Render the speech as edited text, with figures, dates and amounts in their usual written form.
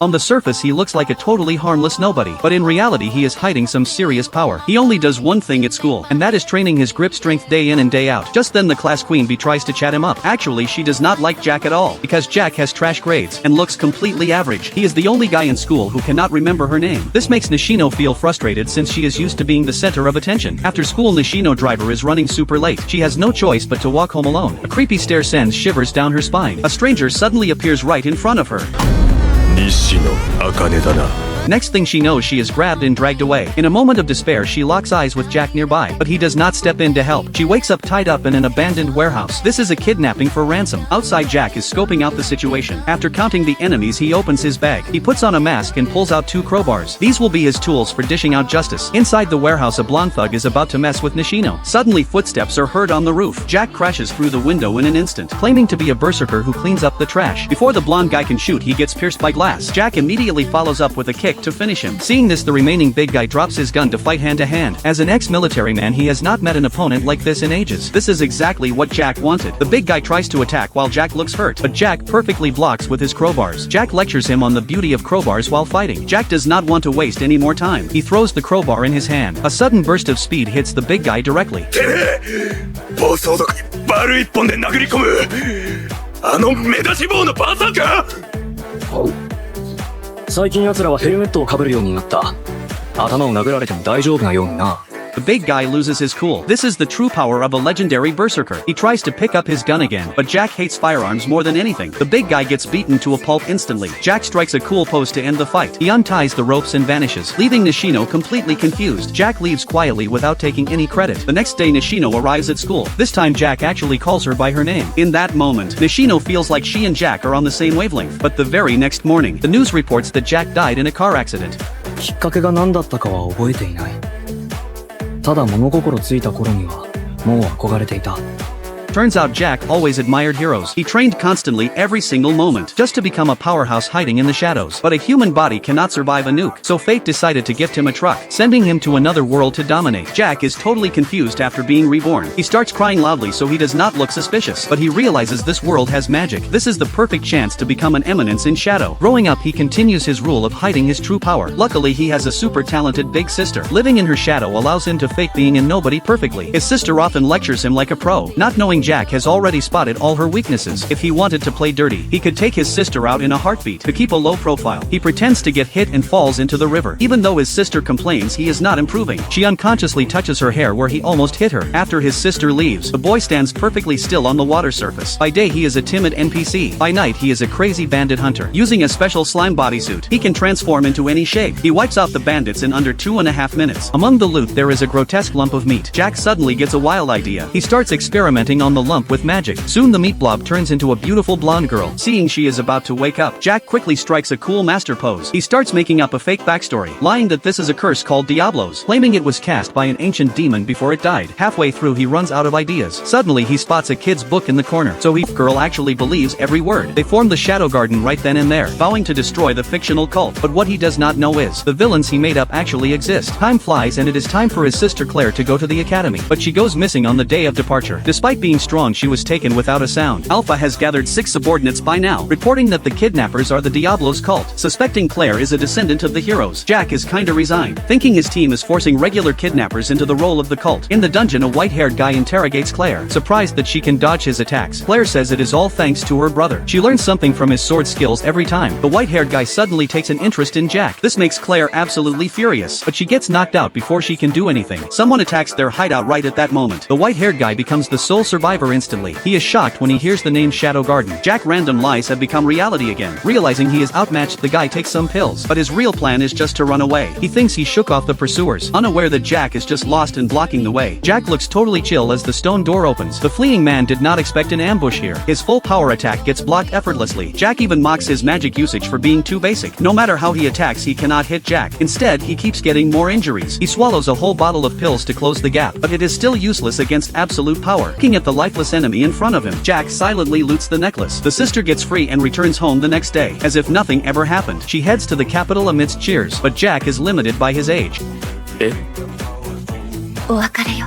On the surface he looks like a totally harmless nobody, but in reality he is hiding some serious power. He only does one thing at school, and that is training his grip strength day in and day out. Just then the class queen bee tries to chat him up. Actually she does not like Jack at all, because Jack has trash grades and looks completely average. He is the only guy in school who cannot remember her name. This makes Nishino feel frustrated since she is used to being the center of attention. After school Nishino driver is running super late. She has no choice but to walk home alone. A creepy stare sends shivers down her spine. A stranger suddenly appears right in front of her. Nishino Akane da na. Next thing she knows she is grabbed and dragged away. In a moment of despair she locks eyes with Jack nearby, but he does not step in to help. She wakes up tied up in an abandoned warehouse. This is a kidnapping for ransom. Outside Jack is scoping out the situation. After counting the enemies he opens his bag. He puts on a mask and pulls out 2 crowbars. These will be his tools for dishing out justice. Inside the warehouse a blonde thug is about to mess with Nishino. Suddenly footsteps are heard on the roof. Jack crashes through the window in an instant, claiming to be a berserker who cleans up the trash. Before the blonde guy can shoot he gets pierced by glass. Jack immediately follows up with a kick to finish him. Seeing this the remaining big guy drops his gun to fight hand to hand. As an ex-military man he has not met an opponent like this in ages. This is exactly what Jack wanted. The big guy tries to attack while Jack looks hurt, but Jack perfectly blocks with his crowbars. Jack lectures him on the beauty of crowbars while fighting. Jack does not want to waste any more time. He throws the crowbar in his hand. A sudden burst of speed hits the big guy directly. 暴走族にバル1本で殴り込むあの目出し帽のバーサーカー最近奴らはヘルメットを被るようになった。頭を殴られても大丈夫なようにな。 The big guy loses his cool. This is the true power of a legendary berserker. He tries to pick up his gun again, but Jack hates firearms more than anything. The big guy gets beaten to a pulp instantly. Jack strikes a cool pose to end the fight. He unties the ropes and vanishes, leaving Nishino completely confused. Jack leaves quietly without taking any credit. The next day Nishino arrives at school. This time Jack actually calls her by her name. In that moment, Nishino feels like she and Jack are on the same wavelength. But the very next morning, the news reports that Jack died in a car accident. きっかけが何だったかは覚えていない。ただ物心ついた頃にはもう憧れていた。 Turns out Jack always admired heroes. He trained constantly every single moment, just to become a powerhouse hiding in the shadows. But a human body cannot survive a nuke, so fate decided to gift him a truck, sending him to another world to dominate. Jack is totally confused after being reborn. He starts crying loudly so he does not look suspicious, but he realizes this world has magic. This is the perfect chance to become an eminence in shadow. Growing up he continues his rule of hiding his true power. Luckily he has a super talented big sister. Living in her shadow allows him to fake being a nobody perfectly. His sister often lectures him like a pro, not knowing Jack has already spotted all her weaknesses. If he wanted to play dirty, he could take his sister out in a heartbeat. To keep a low profile, he pretends to get hit and falls into the river. Even though his sister complains he is not improving, she unconsciously touches her hair where he almost hit her. After his sister leaves, the boy stands perfectly still on the water surface. By day he is a timid NPC. By night he is a crazy bandit hunter. Using a special slime bodysuit, he can transform into any shape. He wipes out the bandits in under 2.5 minutes. Among the loot there is a grotesque lump of meat. Jack suddenly gets a wild idea. He starts experimenting on the lump with magic. Soon the meat blob turns into a beautiful blonde girl. Seeing she is about to wake up, Jack quickly strikes a cool master pose. He starts making up a fake backstory, lying that this is a curse called Diablos, claiming it was cast by an ancient demon before it died. Halfway through he runs out of ideas. Suddenly he spots a kid's book in the corner, so he girl actually believes every word. They form the Shadow Garden right then and there, vowing to destroy the fictional cult. But what he does not know is, the villains he made up actually exist. Time flies and it is time for his sister Claire to go to the academy, but she goes missing on the day of departure. Despite being strong she was taken without a sound. Alpha has gathered 6 subordinates by now, reporting that the kidnappers are the Diablos cult. Suspecting Claire is a descendant of the heroes, Jack is kinda resigned, thinking his team is forcing regular kidnappers into the role of the cult. In the dungeon a white-haired guy interrogates Claire, surprised that she can dodge his attacks. Claire says it is all thanks to her brother. She learns something from his sword skills every time. The white-haired guy suddenly takes an interest in Jack. This makes Claire absolutely furious, but she gets knocked out before she can do anything. Someone attacks their hideout right at that moment. The white-haired guy becomes the sole survivor instantly. He is shocked when he hears the name Shadow Garden. Jack random lies have become reality again. Realizing he is outmatched, the guy takes some pills, but his real plan is just to run away. He thinks he shook off the pursuers, unaware that Jack is just lost and blocking the way. Jack looks totally chill as the stone door opens. The fleeing man did not expect an ambush here. His full power attack gets blocked effortlessly. Jack even mocks his magic usage for being too basic. No matter how he attacks he cannot hit Jack. Instead he keeps getting more injuries. He swallows a whole bottle of pills to close the gap, but it is still useless against absolute power. Looking at the lifeless enemy in front of him, Jack silently loots the necklace. The sister gets free and returns home the next day, as if nothing ever happened. She heads to the capital amidst cheers, but Jack is limited by his age. お別れよ。